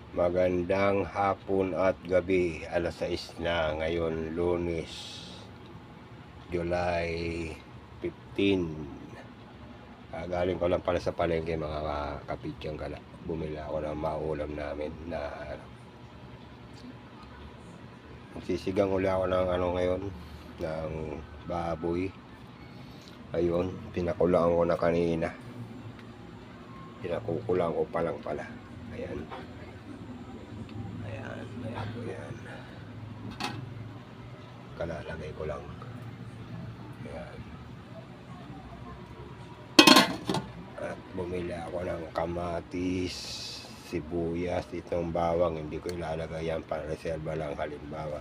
Magandang hapon at gabi, alas 6 na ngayon, Lunes, July 15. Galing ko lang pala sa palengke mga kapitsyang gala. Bumili ako ng maulam namin na sisigang uli ako ng ngayon, ng baboy. Ayun, pinakulaan ko na kanina. Pinakukulang ko pa lang pala. Ayan. Ayan po yan. Kalalagay ko lang. Ayan. At bumili ako ng kamatis, sibuyas, itong bawang. Hindi ko ilalagay yan, para reserva lang. Halimbawa,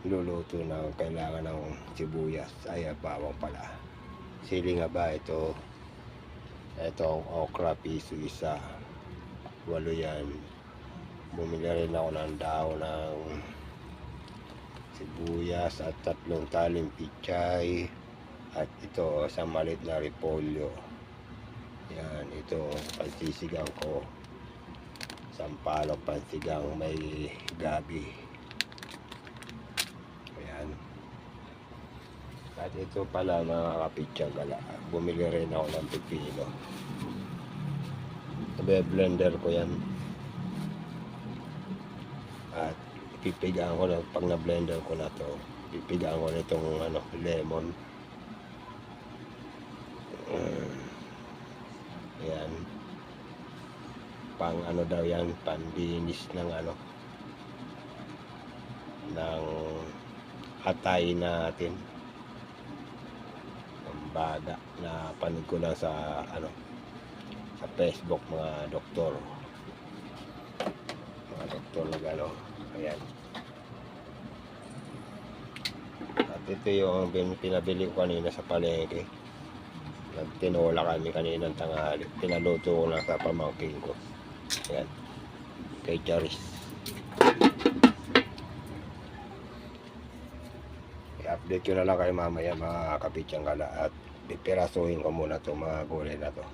luluto na kailangan ng sibuyas. Ay, bawang pala. Sili nga ba ito? Itong okra, piso isa. 8 yan. Bumili rin ako ng daon ng sibuyas at 3 taling pichay. At ito, isang maliit na repolyo. Yan, ito, pansisigang ko. Sampalok, pansigang, may gabi. Ayan. At ito pala mga kapitsyang gala, bumili rin ako ng pipino. Blender ko yan. At pipigaan ko na, pag na-blender ko na to, pipigaan ko na itong lemon. Ayan. Pang daw yan, pandinis ng ng atay natin. Ang baga na panood ko lang sa sa Facebook, mga doktor na ayan. At ito yung pinabili ko kanina sa palengke. Nagtinola kami kaninang tanghali. Pinaluto ko lang sa pamangkin ko. Ayan, kay Charis. I-update ko na lang kayo mamaya mga kapitsyang gala. At pipirasuhin ko muna itong mga gulay na to.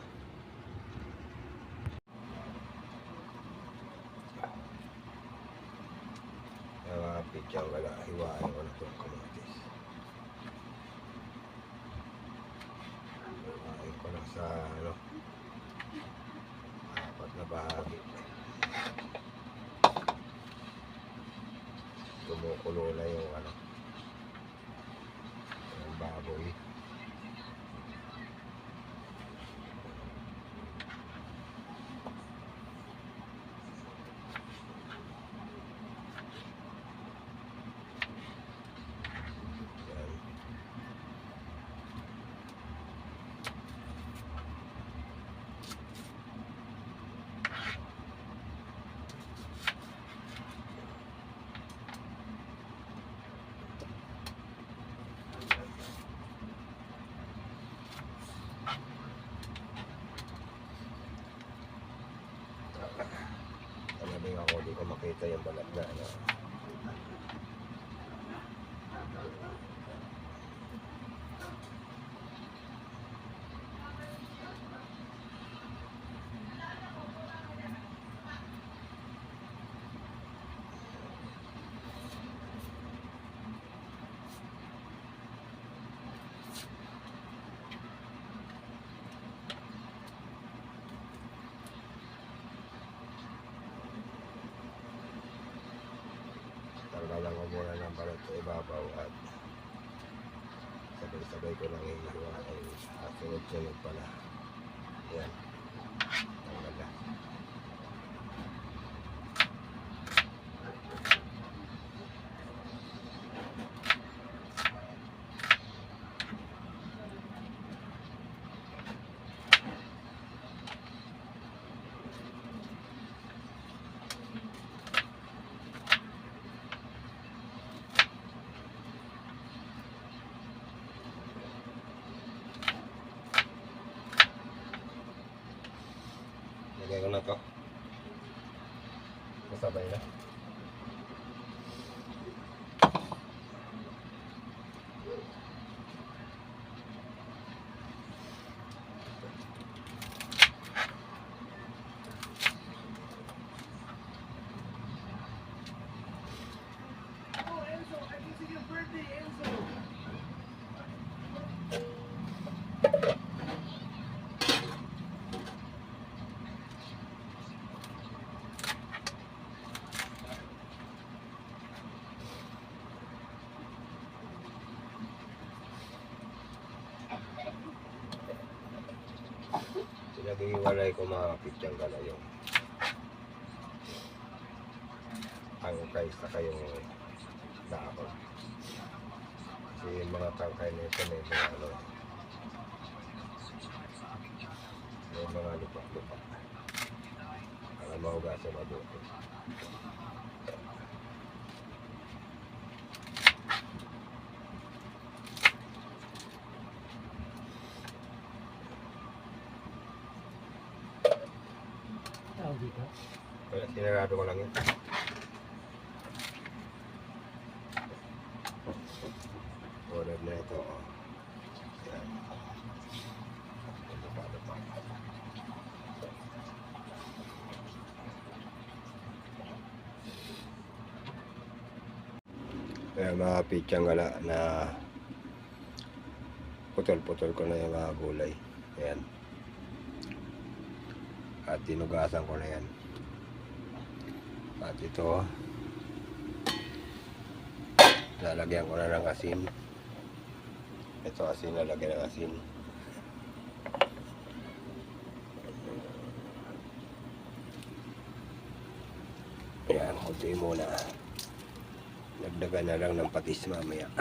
Mga kapitsyang gala, hiwain ko na itong kamatis. Hiwain ko na sa 4 na bahagi. Kumukulo na yung yung baboy. Talabing ako, di ko makita yung balat na tanggalan ko muna ng balat sa ibabaw at sabay-sabay ko lang ihiwain. Sunod-sunod pala. Yan, tanggal na. Lagay ko na to. Masabay na. ilalagay ko mga pityang gala yung tangkay sa kayong dahon. Kasi yung mga tangkay na ito may mga ano, may mga lupa-lupa para mahugasan mabuti. Dito. Kaya sinarado ko lang yun. Order na ito. Yan. Lupa-lupa. Kaya mga pityang gala na putol-putol ko na yung mga gulay. Ayan. At tinugasan ko na yan. At ito, lalagyan ko na ng asin. Ito asin, lalagyan ng asin. Ayan, kunti muna. Nagdagan na lang ng patis mamaya.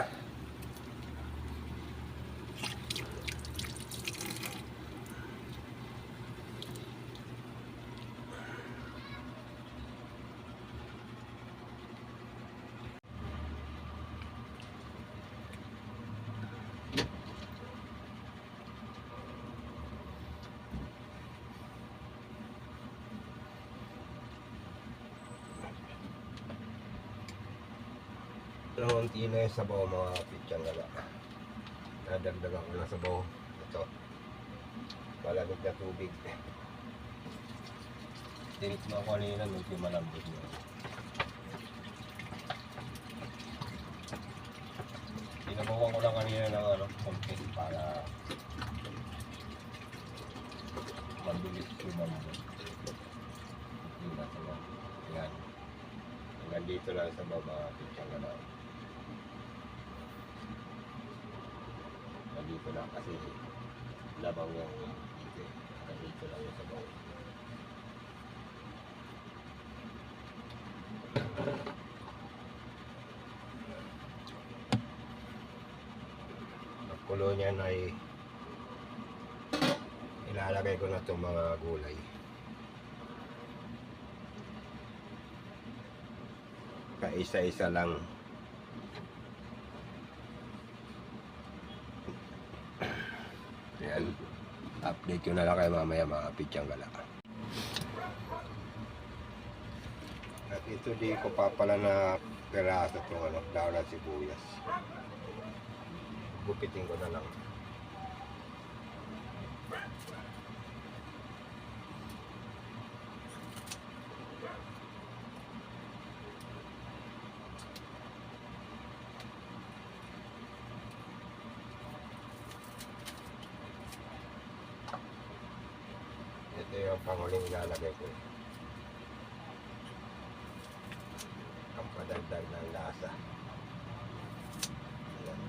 Naunti na yung sabaw mga pityang gala. Nadagdagan ko na sabaw. Ito. Malamig na tubig. Tinik mo ako kanina, medyo malambot na. Tinabawan ko lang kanina ng ano, konti para mabilis lumambot. Yun na sabaw. Ayan. Hanggang dito lang sa baba pityang gala. Dito lang kasi labang yung dito. Dito lang yung sabaw. Ang kulo niyan ay ilalagay ko na itong mga gulay. Kaisa-isa lang. Ayan. Update ko na lang kayo mamaya mga pityang gala. At ito di ko pa pala na peraso itong ano, daon at sibuyas. Gupitin ko na lang. Ito yung panguling ilalagay ko. Ang padagdag ng lasa. Ayan.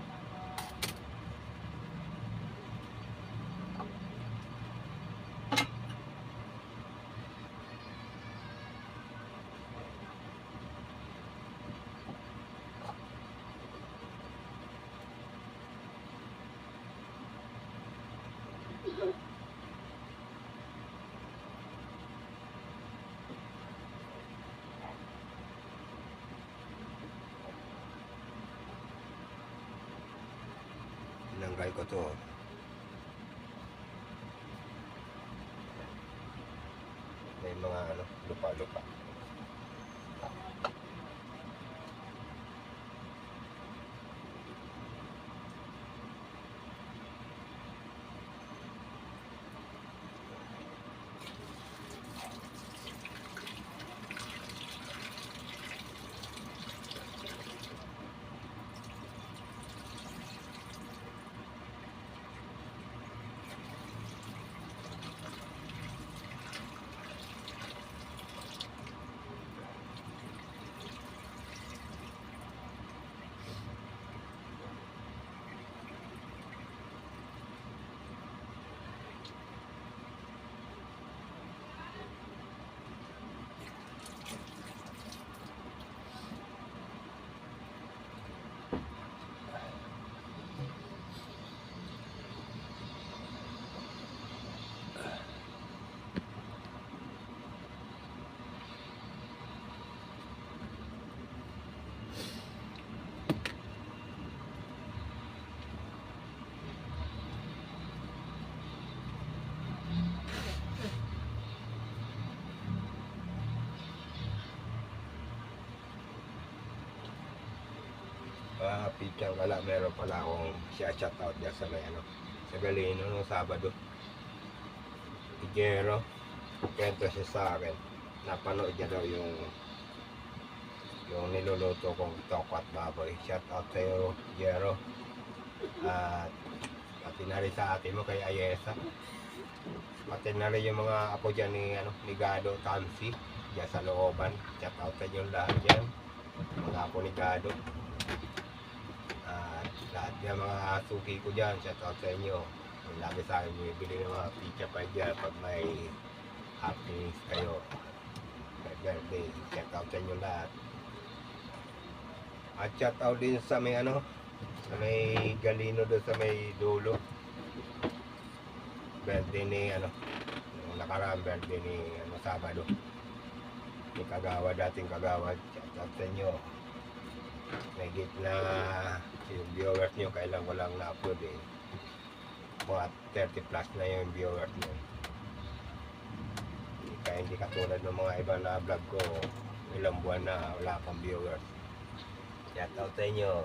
Tinanggal ko to. May mga ano, lupa-lupa. Pichang kala, meron pala akong shout out dyan sa may ano, sa Galino nung Sabado. Igero, kwento siya sa akin. Napanood niya daw yung niluluto kong tokwa at baboy. Shout out sa'yo, Igero. At pati na rin sa ate mo kay Ayesa. Pati na rin yung mga apo dyan ni Gado Tamsi dyan sa looban. Shout out sa inyo lahat dyan, mga apo ni Gado. At lahat yung mga suki ko dyan, shout out sa inyo. Lagi sa akin bibili ng mga pizza pa dyan pag may happenings kayo, may birthday. Shout out sa inyo lahat. At shout out din sa may sa may Galino doon sa may dulo. Birthday ni yung nakaraan birthday ni Sabado. Ni Kagawa, dating Kagawa. Shout out sa inyo. May git na yung viewers nyo, kailan ko lang na-upload eh. Mga 30 plus na yung viewers nyo. Kaya hindi katulad ng mga iba na vlog ko, ilang buwan na wala pang viewers. Shout out sa inyo.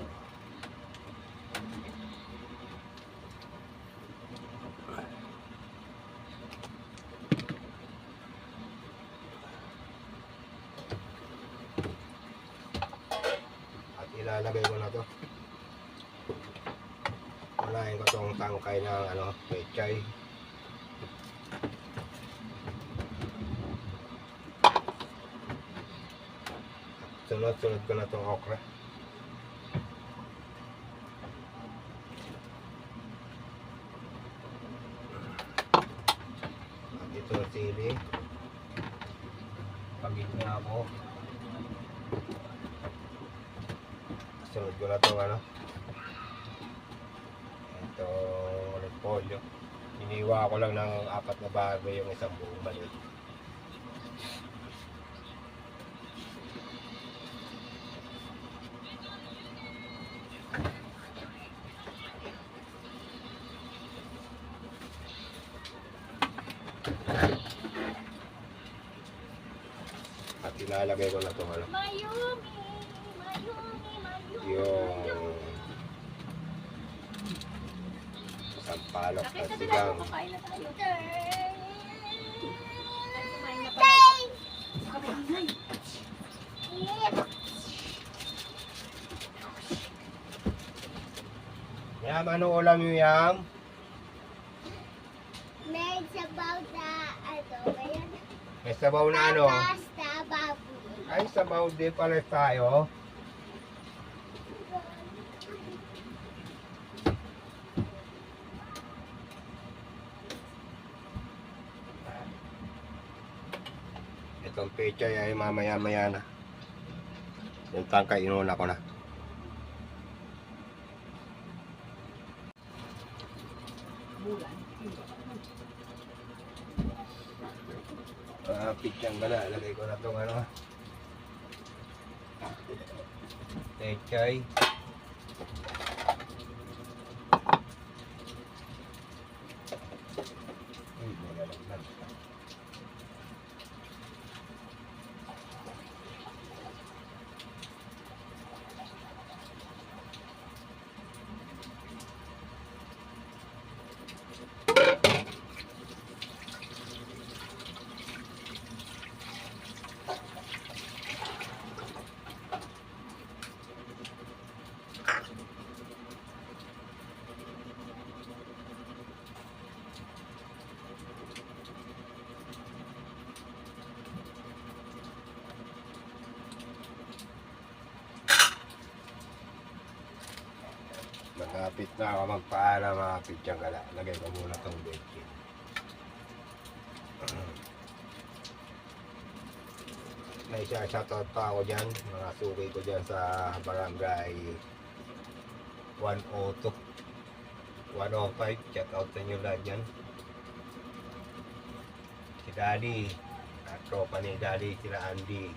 At ilalagay ko na to. Unahin ko tong tangkay ng pechay. Sunod-sunod ko na tong okra. At ito sili. Pagit nga ako. Sunod ko na tong itong repolyo. Iniwa ko lang ng 4 na bago yung isang buong maliit. At ilalagay ko na itong yung sampalok at sigang. Yam, ano ulam yung Yam? May sabaw na ngayon. May sabaw na ano? Pasta, baboy. Ay, sabaw din pala tayo. Itong pechay ay mamaya-maya na. Yung tangkay inuna ko na. Pichang gala, lagay ko na itong pechay. Ay, malalaglag. Magapit na ako magpaalam mga pichang gala. Lagay ko muna itong bacon. May shoutout pa ako dyan. Mga suki ko dyan sa barangay 102 105. Shoutout sa inyo lahat dyan. Si Daddy at tropa ni Daddy, sila Andy,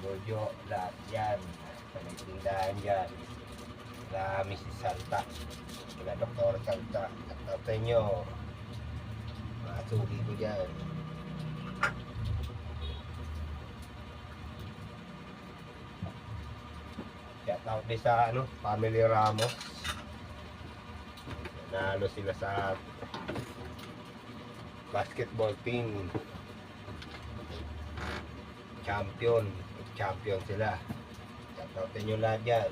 Bojo, lahat yan. Sa may tindahan dyan. Sila Mrs. Santa, sila Dr. Santa, at sa inyo, mga suki ko dyan. out din sa Family Ramos. Nanalo sila sa basketball team. Champion sila. Shoutoutin nyo lahat yan.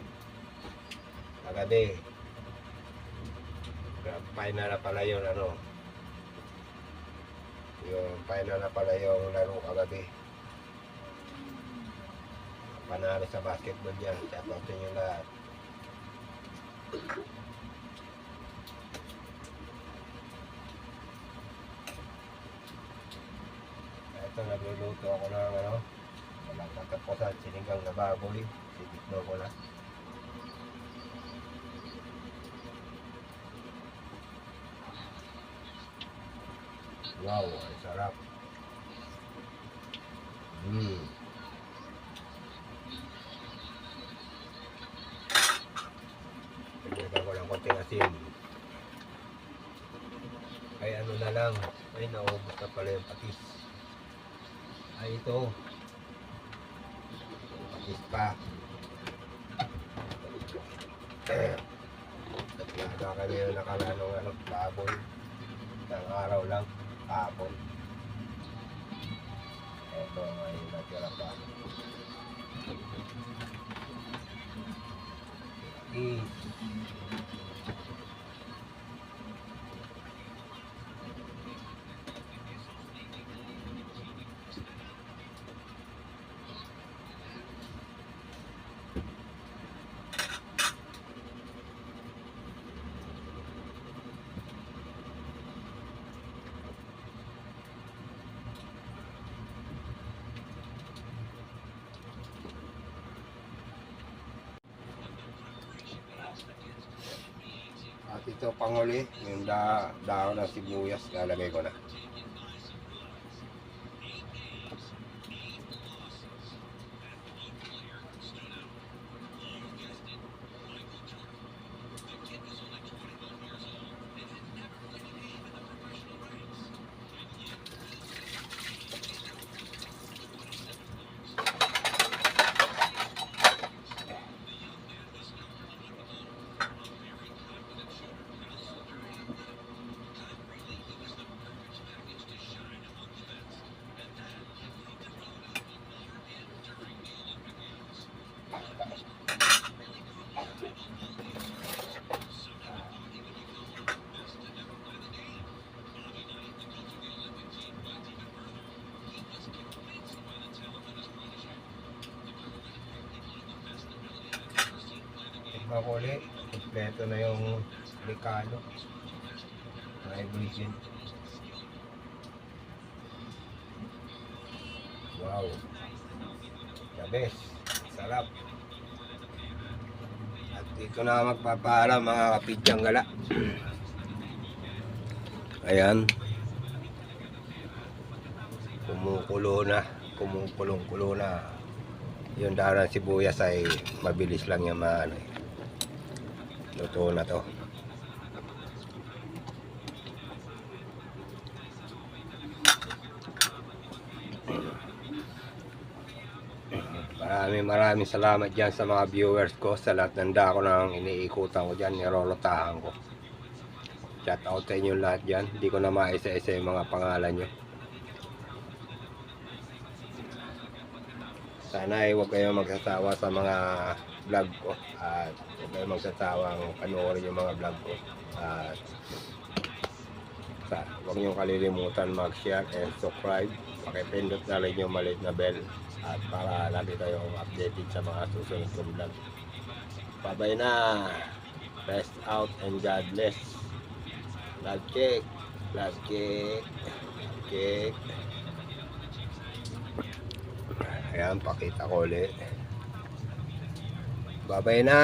Kagabi. Final na pala yung yung final na pala yung laro kagabi. Panalo sa basketball yan. Shoutoutin nyo lahat. Ito, nagluluto ako ng walang katapusan, sinigang na baboy. Titikno ko na. Wow, ang sarap. Pagdagan ko ng konting asin. Ay na lang. Ay naubos na pala yung patis. Ay ito. Patis pa. Naglaga kami yung nakalanong baboy. Isang araw lang. Hapon. Ito ay natira pa. At ito panguli, yung daon ng sibuyas, lalagay ko na. Makuli, kompleto na yung Ricardo na ibigin. Wow, the best, sarap. At dito na magpapaalam mga kapidyang gala. Ayan, kumukulong-kulo na. Yung dahon ng sibuyas ay mabilis lang yung luto na to. Maraming salamat dyan sa mga viewers ko, sa lahat ng dako nang iniikutan ko dyan, nirolotahan ko. Shout out sa inyo lahat dyan. Hindi ko na maisa-isa yung mga pangalan nyo. Sana ay huwag kayong magsasawa sa mga vlog ko, at huwag kayong magsasawang panoorin yung mga vlog ko, at huwag nyo kalilimutan mag-share and subscribe. Pakipindot na rin yung maliit na bell, at para lagi kayong updated sa mga susunod kong vlog. Bye-bye na. Rest out and God bless. Love cake. Love cake. Cake. Ayan, pakita ko ulit. Bye-bye na.